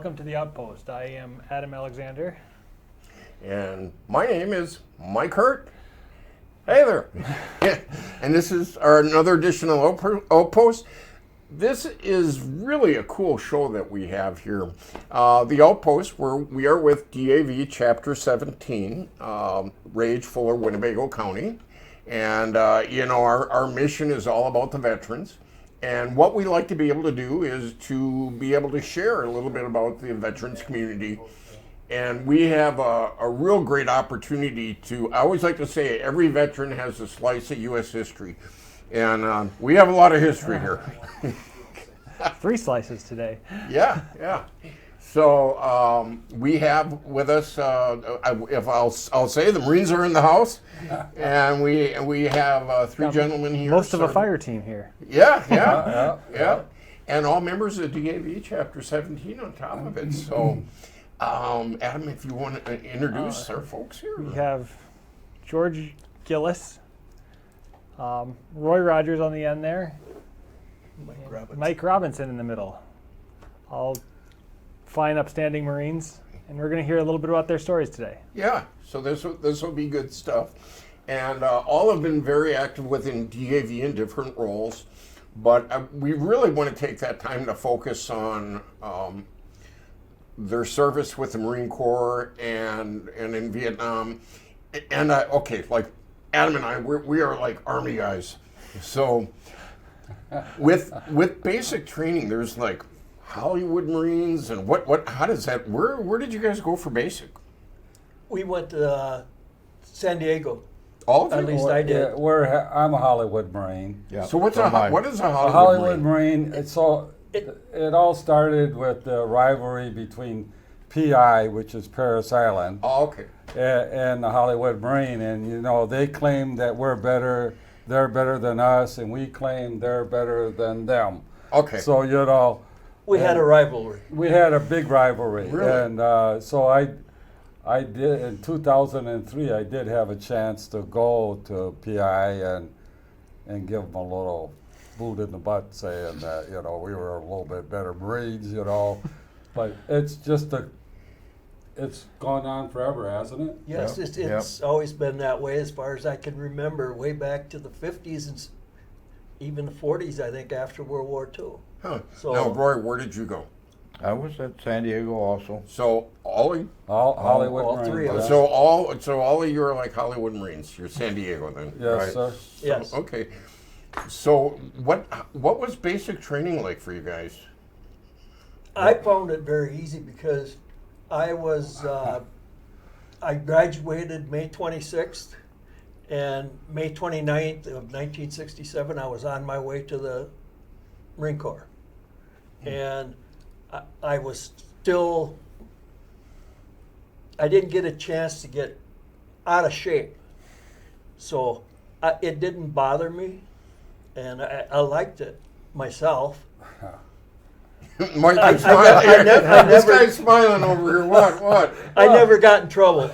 welcome to the Outpost. I am Adam Alexander. And my name is Mike Hurt. Hey there. And this is another edition of Outpost. This is really a cool show that we have here. The Outpost, where we are with DAV Chapter 17, Rage, Fuller, Winnebago County. And, our mission is all about the veterans. And what we like to be able to do is to be able to share a little bit about the veterans community. And we have a real great opportunity to, I always like to say, every veteran has a slice of U.S. history. And we have a lot of history here. 3 slices today. Yeah. So we have with us, I'll say, the Marines are in the house, and we have 3 gentlemen here. Most of a fire team here. Yeah. And all members of DAV Chapter 17 on top of it. So, Adam, if you want to introduce our folks here. We have George Gilles, Roy Rogers on the end there, Mike Robinson in the middle. All fine, upstanding Marines, and we're going to hear a little bit about their stories today. Yeah, so this will be good stuff. And all have been very active within DAV in different roles, but we really want to take that time to focus on their service with the Marine Corps and in Vietnam. And like Adam and I, we are like Army guys. So with basic training, there's like Hollywood Marines and how does that, where did you guys go for basic? We went to San Diego. All of you? At least I did. Yeah, I'm a Hollywood Marine. Yeah. So what is a Hollywood, Hollywood Marine? It all started with the rivalry between PI, which is Paris Island, and the Hollywood Marine, and they claim that they're better than us, and we claim they're better than them. Okay. So we had a rivalry. We had a big rivalry, really? And so I did in 2003. I did have a chance to go to PI and give them a little boot in the butt, saying that we were a little bit better Marines, but it's just it's gone on forever, hasn't it? Yes, it's always been that way as far as I can remember, way back to the 50s and even the 40s, I think, after World War II. Huh. So, now, Roy, where did you go? I was at San Diego also. So all Hollywood all Marines. 3 of us. So all of you are like Hollywood Marines. You're San Diego then, Yes, right? sir. Yes. Okay. So what was basic training like for you guys? I found it very easy because I was I graduated May 26th, and May 29th of 1967 I was on my way to the Marine Corps, and I was still, I didn't get a chance to get out of shape, so it didn't bother me, and I liked it myself. Mike, This this guy's smiling over here. What? I never got in trouble.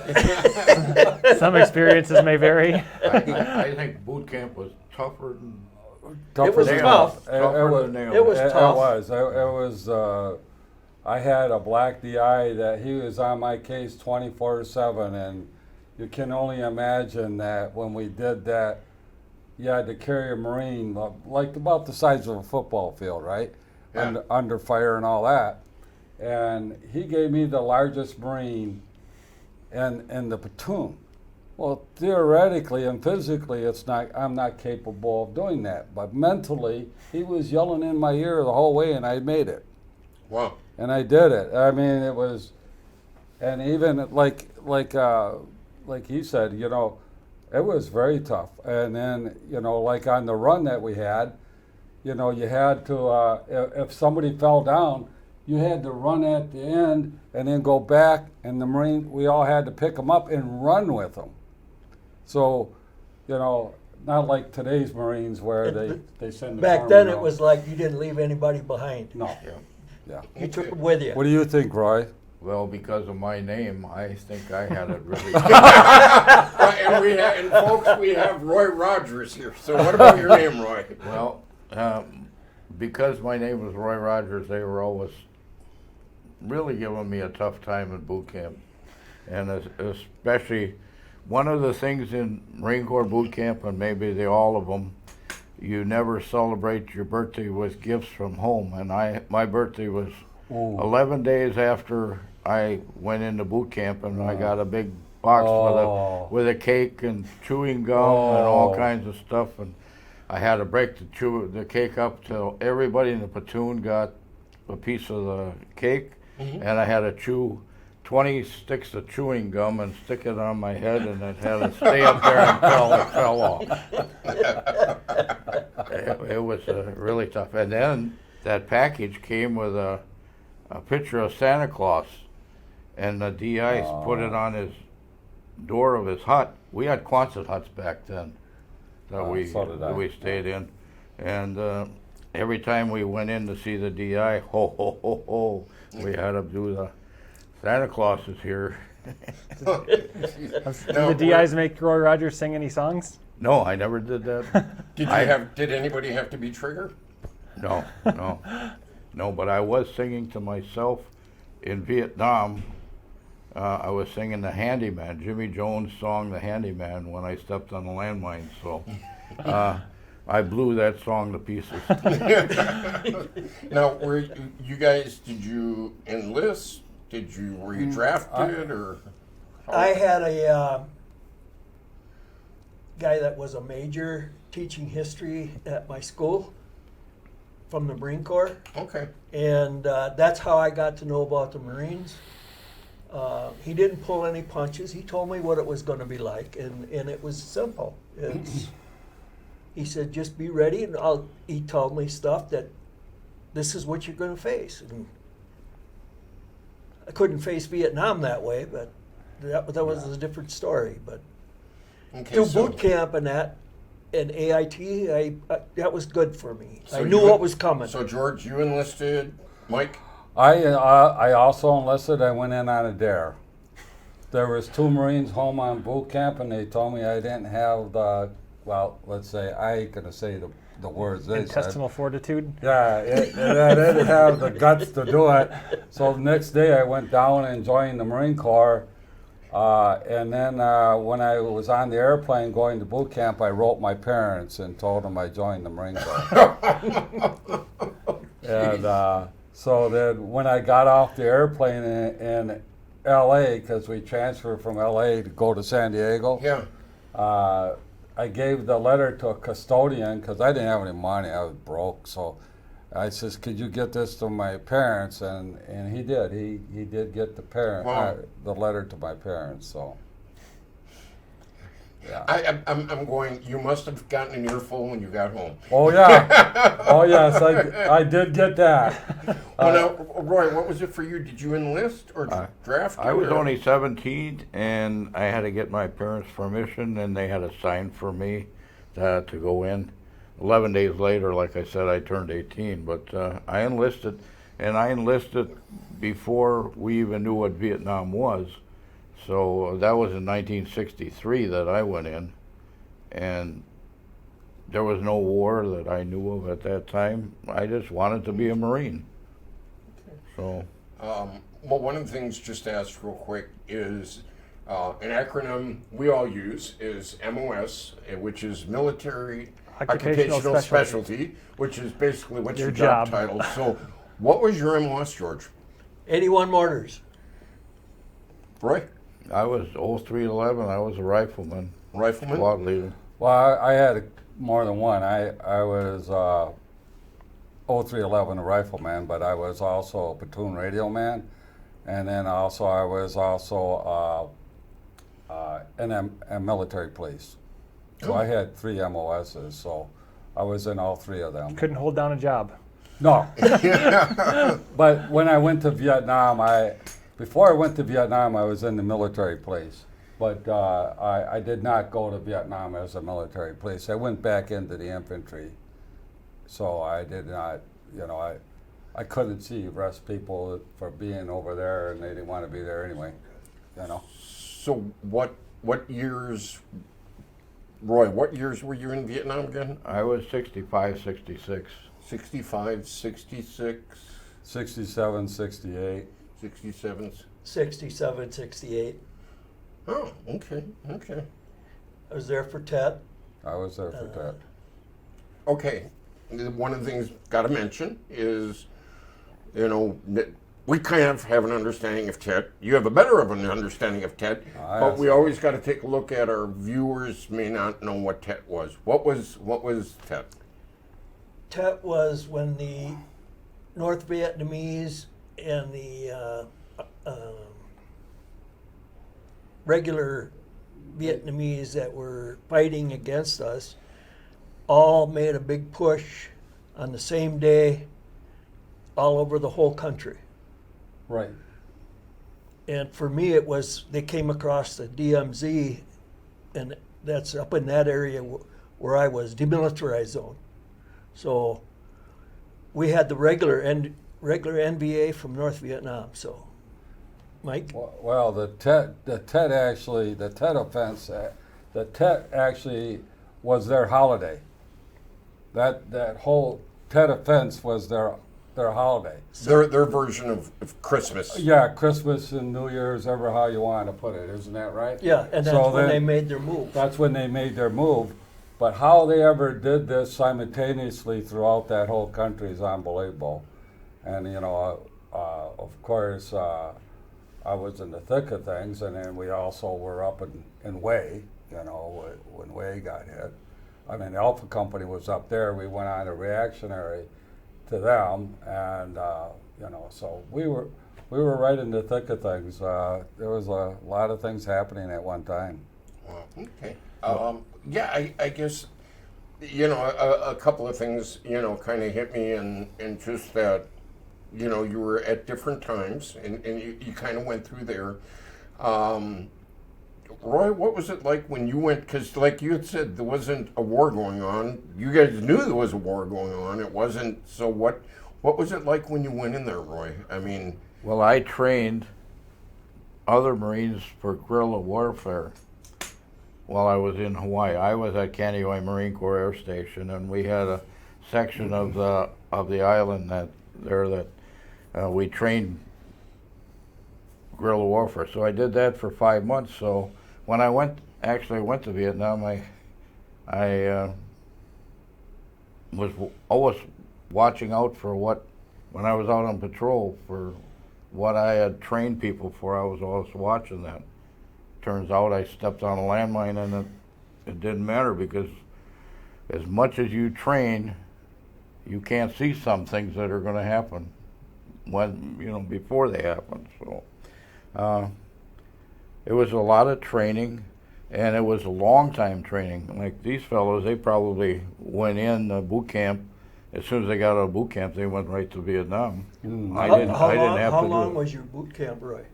Some experiences may vary. I think boot camp was tougher than It was tough. tougher than nails. It was tough. It was. I had a black DI that he was on my case 24/7, and you can only imagine that when we did that, you had to carry a Marine like about the size of a football field, right? Yeah. Under fire and all that. And he gave me the largest Marine in the platoon. Well, theoretically and physically, I'm not capable of doing that. But mentally, he was yelling in my ear the whole way, and I made it. Wow. And I did it. I mean, it was, and even like he said, it was very tough. And then, like on the run that we had, you had to, if somebody fell down, you had to run at the end and then go back, and the Marine, we all had to pick them up and run with them. So, not like today's Marines where they send the Back farmer then, out. it was like you didn't leave anybody behind. No. Yeah. You took them with you. What do you think, Roy? Well, because of my name, I think I had it really And folks, we have Roy Rogers here. So what about your name, Roy? Well, because my name was Roy Rogers, they were always really giving me a tough time in boot camp. And especially, one of the things in Marine Corps boot camp, and maybe all of them, you never celebrate your birthday with gifts from home. And my birthday was 11 days after I went into boot camp, and I got a big box with a cake and chewing gum and all kinds of stuff. And I had to break the cake up till everybody in the platoon got a piece of the cake, and I had to chew 20 sticks of chewing gum and stick it on my head, and it had to stay up there until it fell off. It was really tough. And then that package came with a picture of Santa Claus, and the DI put it on his door of his hut. We had Quonset huts back then that we stayed in, and every time we went in to see the DI, ho ho ho ho, we had to do the Santa Claus is here. Did the DIs make Roy Rogers sing any songs? No, I never did that. Did anybody have to be trigger? No. But I was singing to myself in Vietnam. I was singing The Handyman, Jimmy Jones' song The Handyman, when I stepped on the landmine. So I blew that song to pieces. Now, you guys, did you enlist? Were you drafted, or? I had a guy that was a major teaching history at my school from the Marine Corps. Okay. And that's how I got to know about the Marines. He didn't pull any punches. He told me what it was going to be like, and it was simple. He said, just be ready, and he told me stuff that this is what you're going to face. And I couldn't face Vietnam that way, but that was a different story. But through boot camp and that, and AIT, that was good for me. So I knew what was coming. So George, you enlisted. Mike? I also enlisted. I went in on a dare. There was 2 Marines home on boot camp, and they told me I didn't have the, well, let's say, I ain't going to say the words they said. Intestinal fortitude? Yeah, I didn't have the guts to do it. So the next day I went down and joined the Marine Corps. And then when I was on the airplane going to boot camp, I wrote my parents and told them I joined the Marine Corps. And so then when I got off the airplane in L.A., because we transferred from L.A. to go to San Diego, I gave the letter to a custodian because I didn't have any money. I was broke. So I says, could you get this to my parents? And he did. He did get the letter to my parents. So, yeah. I'm going, you must have gotten an earful when you got home. Oh, yeah. Oh, yes, I did get that. Well, now, Roy, what was it for you? Did you enlist or draft? I was only 17, and I had to get my parents' permission, and they had to sign for me to go in. 11 days later, like I said, I turned 18, but I enlisted, and I enlisted before we even knew what Vietnam was. So that was in 1963 that I went in, and there was no war that I knew of at that time. I just wanted to be a Marine. So, well, one of the things, just to ask real quick, is an acronym we all use is MOS, which is Military Occupational Specialty, which is basically what's your job title. So, what was your MOS, George? 81 mortars. Roy? I was 0311. I was a rifleman. Rifleman? Squad leader. Well, I had more than one. I was 0311, a rifleman, but I was also a platoon radio man, and then also I was also a military police. So I had 3 MOSs, so I was in all 3 of them. Couldn't hold down a job. No. But when I went to Vietnam, before I went to Vietnam, I was in the military police. But I did not go to Vietnam as a military police. I went back into the infantry. So I did not, I couldn't see rest people for being over there, and they didn't want to be there anyway, So what years, Roy, what years were you in Vietnam again? I was 65, 66. 65, 66. 67, 68. 67. 67, 68. Oh, okay, okay. I was there for Tet. I was there for that. Okay, one of the things got to mention is, we kind of have an understanding of TET. You have a better of an understanding of TET, but we always got to take a look at our viewers may not know what TET was. What was TET? Tet was when the North Vietnamese and the regular Vietnamese that were fighting against us all made a big push on the same day all over the whole country. Right. And for me, it was they came across the DMZ, and that's up in that area where I was, demilitarized zone. So we had the regular NVA from North Vietnam. So, Mike? Well, the Tet offense, the Tet actually was their holiday. That whole Tet offense was their holiday. Their version of Christmas. Yeah, Christmas and New Year's, ever how you want to put it, isn't that right? Yeah, and that's So when then- they made their move. That's when they made their move. But how they ever did this simultaneously throughout that whole country is unbelievable. And, of course, I was in the thick of things, and then we also were up in Way, when Way got hit. I mean, the Alpha Company was up there. We went on a reactionary to them, and, so we were right in the thick of things. There was a lot of things happening at one time. Wow, okay. I guess, a couple of things, kind of hit me, and just that, you were at different times, and you kind of went through there. Roy, what was it like when you went, because like you had said, there wasn't a war going on. You guys knew there was a war going on. It wasn't, so what was it like when you went in there, Roy? I mean... Well, I trained other Marines for guerrilla warfare while I was in Hawaii. I was at Kaneohe Marine Corps Air Station, and we had a section of the island that we trained guerrilla warfare. So I did that for 5 months. So when I went to Vietnam, I was always watching out for when I was out on patrol, for what I had trained people for. I was always watching that. Turns out I stepped on a landmine, and it didn't matter, because as much as you train, you can't see some things that are going to happen before they happen. So it was a lot of training, and it was a long time training. Like these fellows, they probably went in boot camp. As soon as they got out of boot camp, they went right to Vietnam. I didn't have How to do long it. was your boot camp, Roy?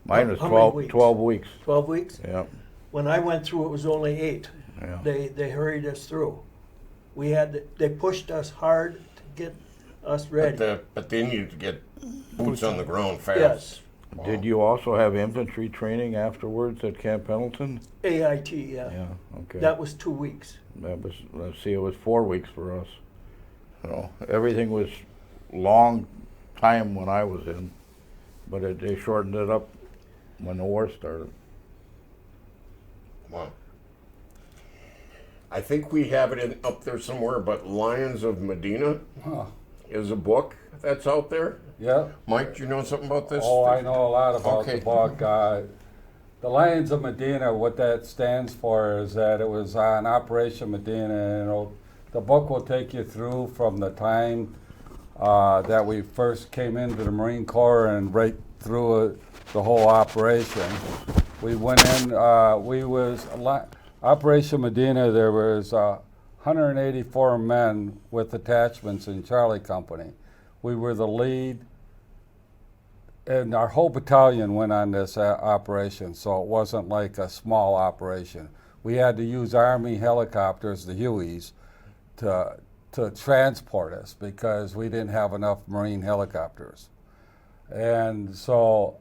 Mine was How many 12 weeks? 12 weeks. 12 weeks? Yeah. When I went through, it was only 8. Yeah. They hurried us through. They pushed us hard to get us ready. But they needed to get boots on the ground fast. Yes. Wow. Did you also have infantry training afterwards at Camp Pendleton? AIT, yeah. Yeah. Okay. That was 2 weeks. That was, let's see, it was 4 weeks for us. So everything was long time when I was in, but they shortened it up when the war started. Wow. I think we have it up there somewhere, but Lions of Medina is a book that's out there. Yeah. Mike, do you know something about this? Oh, I know a lot about Okay. the book. The Lions of Medina, what that stands for is that it was on Operation Medina, and the book will take you through from the time that we first came into the Marine Corps and right through the whole operation. We went in, Operation Medina, there was 184 men with attachments in Charlie Company. We were the lead, and our whole battalion went on this operation, so it wasn't like a small operation. We had to use Army helicopters, the Hueys, to transport us because we didn't have enough Marine helicopters. And so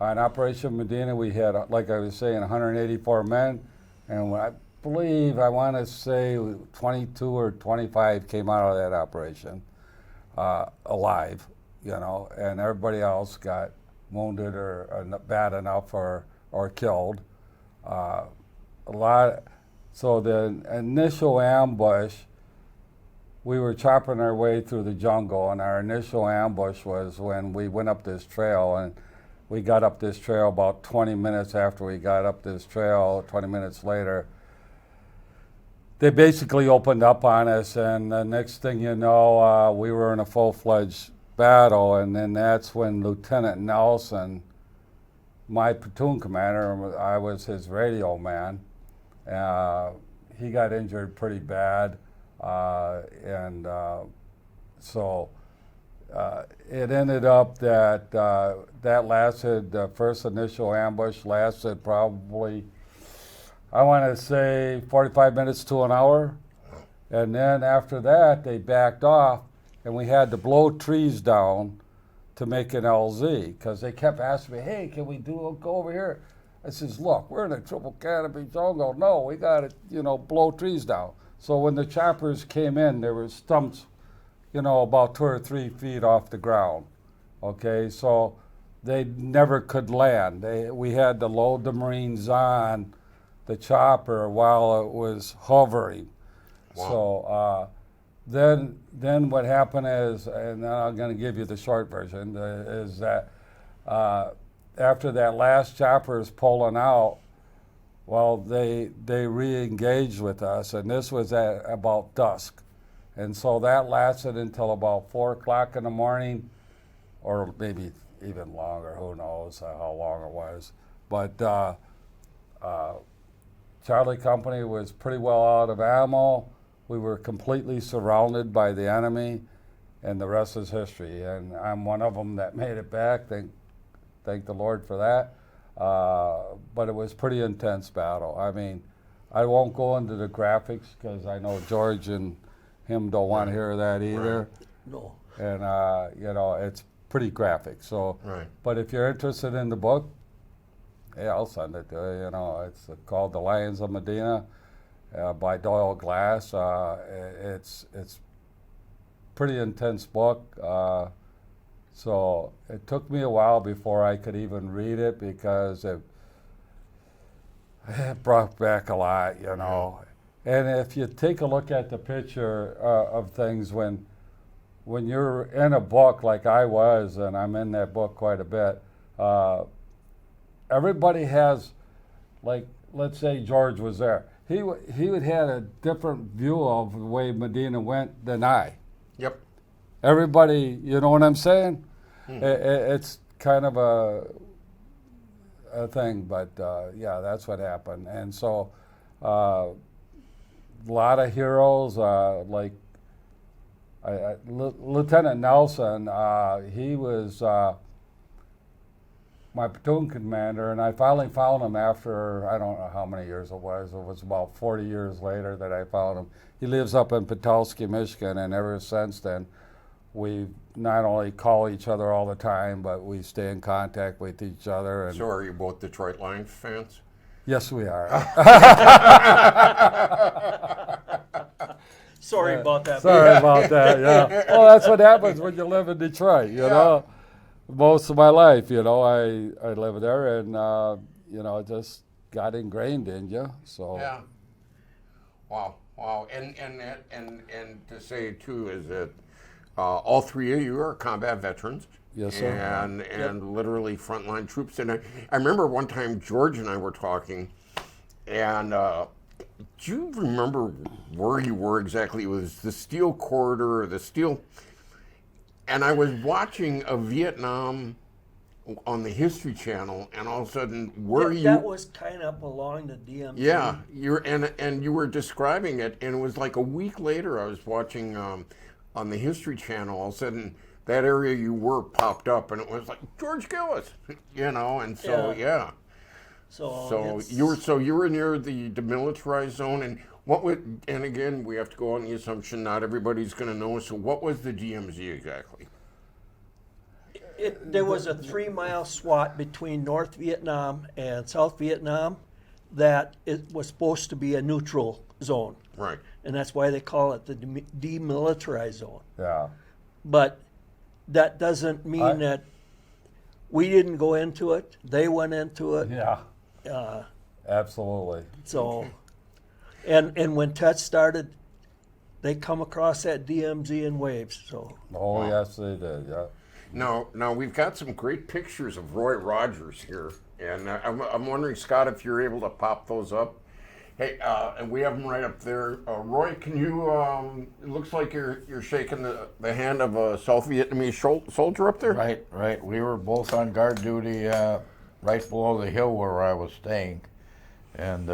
on Operation Medina, we had, like I was saying, 184 men, and I want to say 22 or 25 came out of that operation alive. you know, and everybody else got wounded or bad enough or killed. So the initial ambush, we were chopping our way through the jungle, and our initial ambush was when we went up this trail, and we got up this trail about 20 minutes after we got up this trail, 20 minutes later. They basically opened up on us, and the next thing you know, we were in a full-fledged battle, and then that's when Lieutenant Nelson, my platoon commander, I was his radio man, he got injured pretty bad, so it ended up that the first initial ambush lasted probably, I want to say 45 minutes to an hour. And then after that, they backed off, and we had to blow trees down to make an LZ, because they kept asking me, hey, can we go over here? I says, look, we're in a triple canopy jungle. No, we got to, blow trees down. So when the choppers came in, there were stumps, about 2 or 3 feet off the ground. Okay, so they never could land. We had to load the Marines on the chopper while it was hovering. Wow. So then what happened is, and then I'm going to give you the short version, is that after that last chopper is pulling out, well, they re-engaged with us, and this was at about dusk. And so that lasted until about 4 o'clock in the morning, or maybe even longer, who knows how long it was. But Charlie Company was pretty well out of ammo. We were completely surrounded by the enemy, and the rest is history. And I'm one of them that made it back. Thank the Lord for that. But it was a pretty intense battle. I mean, I won't go into the graphics because I know George and him don't want to hear that either. No. And it's pretty graphic. So, Right. But if you're interested in the book, yeah, I'll send it to you. It's called The Lions of Medina by Doyle Glass. It's pretty intense book. So it took me a while before I could even read it because it brought back a lot, And if you take a look at the picture of things when you're in a book like I was, and I'm in that book quite a bit, everybody has, like, let's say George was there. He would had a different view of the way Medina went than I. Yep. Everybody, you know what I'm saying? It's kind of a thing, but yeah, that's what happened. And so a lot of heroes, like Lieutenant Nelson, he was my platoon commander, and I finally found him after, I don't know how many years it was. It was about 40 years later that I found him. He lives up in Petoskey, Michigan, and ever since then, we not only call each other all the time, but we stay in contact with each other. And So are you both Detroit Lions fans? yes, we are. Sorry about that. Sorry about that, yeah. Well, that's what happens when you live in Detroit, you know. Most of my life, I lived there, and, it just got ingrained in you, so. Yeah. Wow. And to say, too, is that all three of you are combat veterans. Yes, sir. And literally frontline troops. And I remember one time George and I were talking, and do you remember where you were exactly? It was the Steel Corridor, or the Steel. And I was watching a Vietnam on the History Channel, and all of a sudden, That was kind of along the DMZ. Yeah, and you were describing it, and it was like a week later. I was watching on the History Channel. All of a sudden, that area you were popped up, and it was like George Gilles, And so So you were near the demilitarized zone, and and again, we have to go on the assumption not everybody's going to know. So what was the DMZ exactly? There was a 3-mile SWAT between North Vietnam and South Vietnam that it was supposed to be a neutral zone. Right. And that's why they call it the demilitarized zone. Yeah. But that doesn't mean that we didn't go into it. They went into it. Yeah, absolutely. So, and when Tet started, they come across that DMZ in waves. So. Oh, yes, they did, yeah. Now we've got some great pictures of Roy Rogers here, and I'm wondering, Scott, if you're able to pop those up. Hey, and we have them right up there. Roy, can you? It looks like you're shaking the hand of a South Vietnamese soldier up there. Right. We were both on guard duty right below the hill where I was staying, and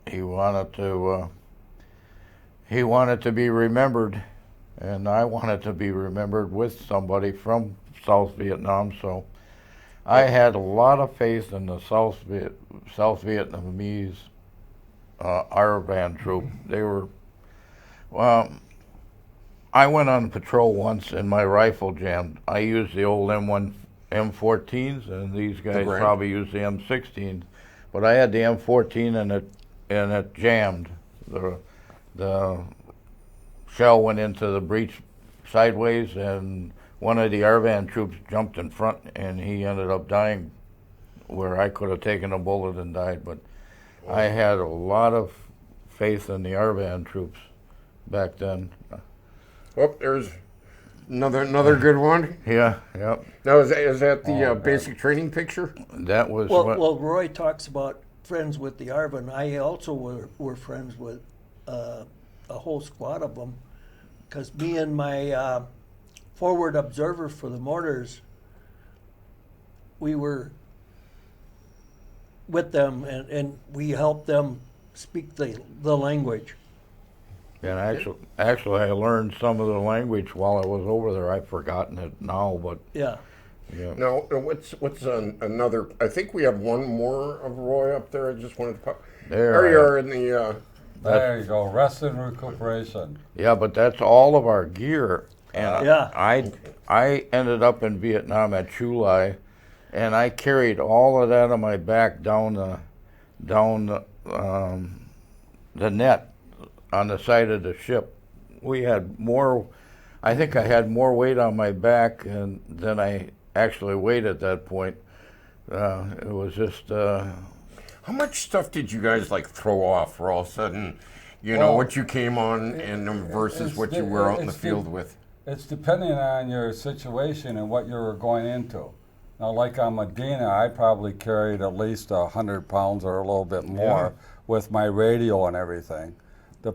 he wanted to be remembered, and I wanted to be remembered with somebody from South Vietnam. So I had a lot of faith in the South Vietnamese our band troop. They were, I went on patrol once and my rifle jammed. I used the old M14s, and these guys probably used the M16s, but I had the M14 and it jammed. The shell went into the breech sideways, and one of the Arvan troops jumped in front, and he ended up dying where I could have taken a bullet and died. But I had a lot of faith in the Arvan troops back then. Oh, there's another good one. Yeah. Now is that the basic training picture? That was Well, Roy talks about friends with the Arvan. I also were friends with a whole squad of them, because me and my forward observer for the mortars, we were with them, and we helped them speak the language. And actually, I learned some of the language while I was over there. I've forgotten it now, but Yeah. yeah. Now, what's another? I think we have one more of Roy up there. I just wanted to pop. There you are in the. There you go, rest and recuperation. Yeah, but that's all of our gear. And Yeah. I ended up in Vietnam at Chu Lai, and I carried all of that on my back down the net on the side of the ship. We had more. I think I had more weight on my back than I actually weighed at that point. It was just. How much stuff did you guys like throw off for all of a sudden? You know what you came on and versus what you were out in the field with. It's depending on your situation and what you were going into. Now, like on Medina, I probably carried at least 100 pounds or a little bit more with my radio and everything. The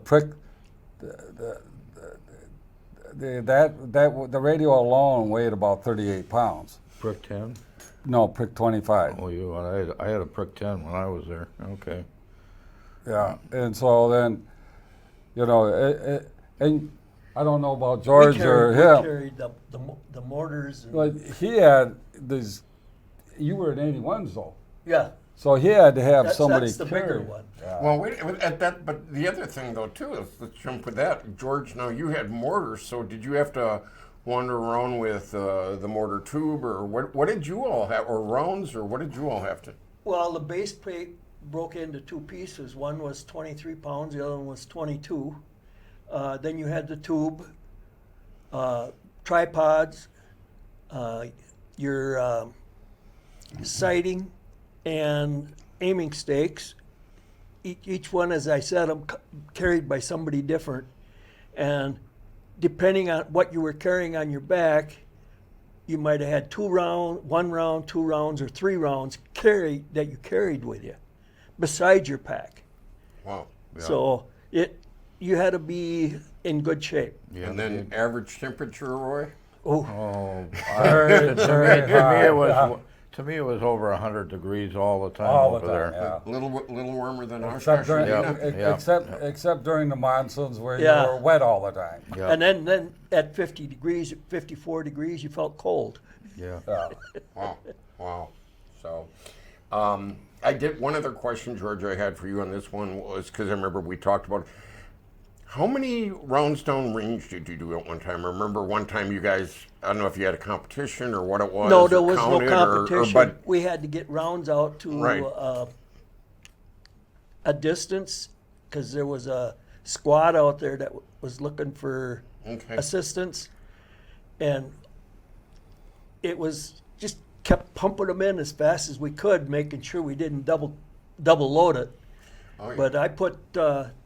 radio alone weighed about 38 pounds. Prick 10? No, prick 25. Oh, I had a prick 10 when I was there. Okay. Yeah, and so then, you know, and I don't know about George or him. We carried the mortars. And But he had these. You were in 81s though. yeah. So he had to have somebody That's the carry. bigger one. Yeah. Well, wait, at that, but the other thing though too is, let's jump with that, George. Now you had mortars, so did you have to wander around with the mortar tube, or what did you all have, or rounds, or what did you all have to? Well, the base plate broke into two pieces. One was 23 pounds, the other one was 22. Then you had the tube, tripods, your sighting, and aiming stakes. Each one, as I said, carried by somebody different. And depending on what you were carrying on your back, you might have had 1 round, 2 rounds, or 3 rounds that you carried with you, besides your pack. Wow. Yeah. So you had to be in good shape. Yeah, and then average temperature, Roy? Oh, Very, very high. to me it was over 100 degrees all the time All over the time, there. yeah. A little warmer than our Except during, Pasadena. except during the monsoons where Yeah. you were wet all the time. Yeah. And then at 50 degrees, 54 degrees, you felt cold. Yeah. Yeah. Wow. So, I did one other question, George, I had for you on this one was because I remember we talked about how many rounds down range did you do at one time? I remember one time you guys, I don't know if you had a competition or what it was. No, or there was no counted competition. but We had to get rounds out to Right. A distance, because there was a squad out there that was looking for okay. assistance, and it was just kept pumping them in as fast as we could, making sure we didn't double load it. Oh, yeah. But I put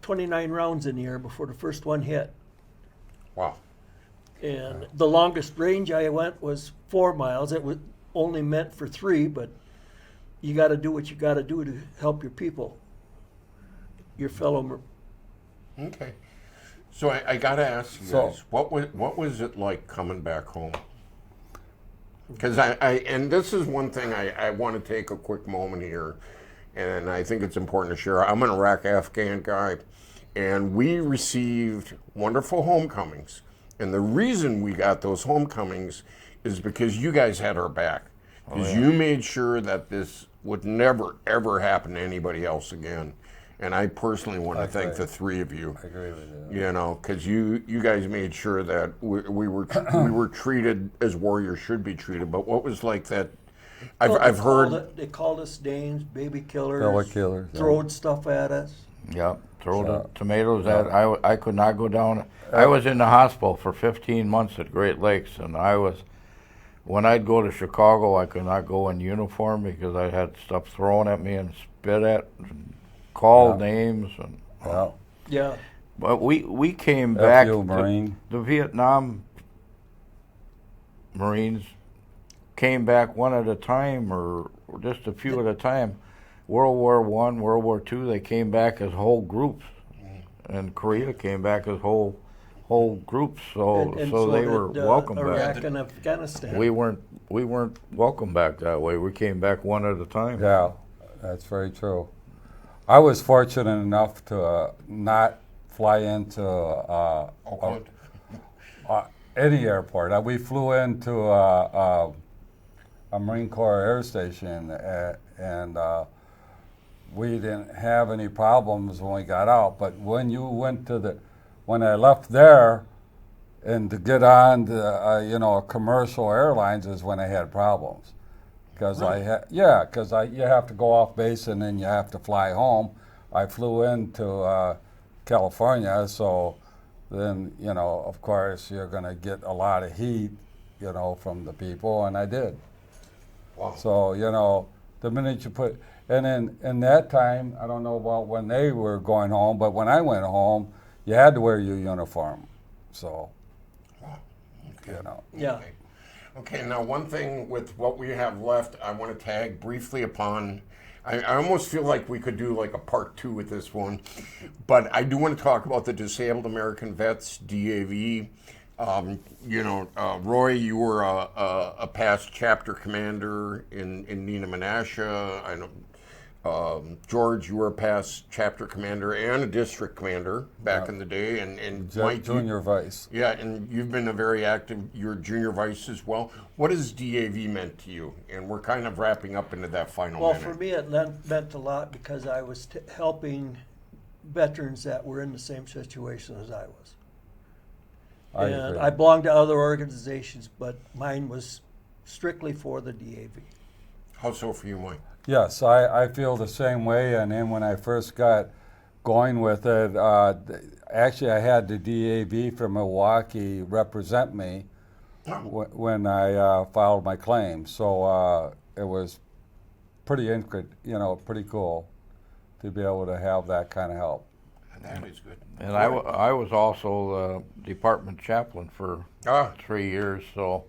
29 rounds in the air before the first one hit. Wow. And the longest range I went was 4 miles. It was only meant for 3, but you got to do what you got to do to help your people, your fellow. Okay. So I got to ask you guys, what was it like coming back home? Because and this is one thing I want to take a quick moment here, and I think it's important to share. I'm an Iraq Afghan guy, and we received wonderful homecomings. And the reason we got those homecomings is because you guys had our back. Because you made sure that this would never, ever happen to anybody else again. And I personally want to thank the 3 of you. I agree with you. You know, because you guys made sure that we were treated as warriors should be treated. But what was like that? I've heard They called us names, baby killers, Baby killers, yeah. throwed stuff at us. Yep, throw the tomatoes at. I could not go down. I was in the hospital for 15 months at Great Lakes, and when I'd go to Chicago, I could not go in uniform because I had stuff thrown at me and spit at, and called names, and Yeah. But we came back. Marine. The Vietnam Marines came back one at a time, or just a few at a time. World War I, World War II, they came back as whole groups, and Korea came back as whole groups. So And so they did, were welcome Iraq back. and Afghanistan. We weren't welcome back that way. We came back one at a time. Yeah, that's very true. I was fortunate enough to not fly into any airport. We flew into a Marine Corps air station, and we didn't have any problems when we got out. But when I left there, and to get on the commercial airlines is when I had problems. Because you have to go off base and then you have to fly home. I flew into California, so then of course you're going to get a lot of heat, from the people, and I did. Wow. So the minute you put, and in that time, I don't know about when they were going home, but when I went home, you had to wear your uniform. So, Okay. Yeah. Okay, now one thing with what we have left, I want to tag briefly upon. I almost feel like we could do like a part 2 with this one, but I do want to talk about the Disabled American Vets, DAV. Roy, you were a past chapter commander in Nina Menasha. I know. George, you were a past chapter commander and a district commander back in the day, and Mike, junior vice. Yeah, and you've been a very active. You're junior vice as well. What has DAV meant to you? And we're kind of wrapping up into that final Well, minute. for me, it meant a lot because I was helping veterans that were in the same situation as I was. agree. I belonged to other organizations, but mine was strictly for the DAV. How so for you, Mike? Yes, I feel the same way. And then when I first got going with it, actually I had the DAV from Milwaukee represent me when I filed my claim. So it was pretty cool to be able to have that kind of help. And that is good. And I was also the department chaplain for 3 years, so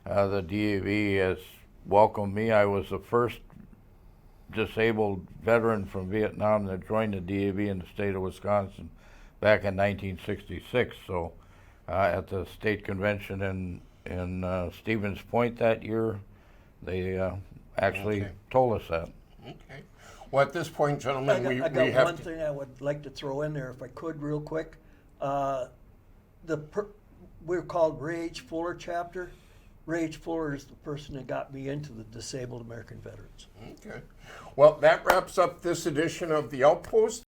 the DAV has welcomed me. I was the first disabled veteran from Vietnam that joined the DAV in the state of Wisconsin back in 1966. So at the state convention in Stevens Point that year, they actually told us that. Okay. Well, at this point, gentlemen, we I got have one thing I would like to throw in there, if I could, real quick. We're called Ray H. Fuller chapter. Ray H. Fuller is the person that got me into the Disabled American Veterans. Okay. Well, that wraps up this edition of the Outpost.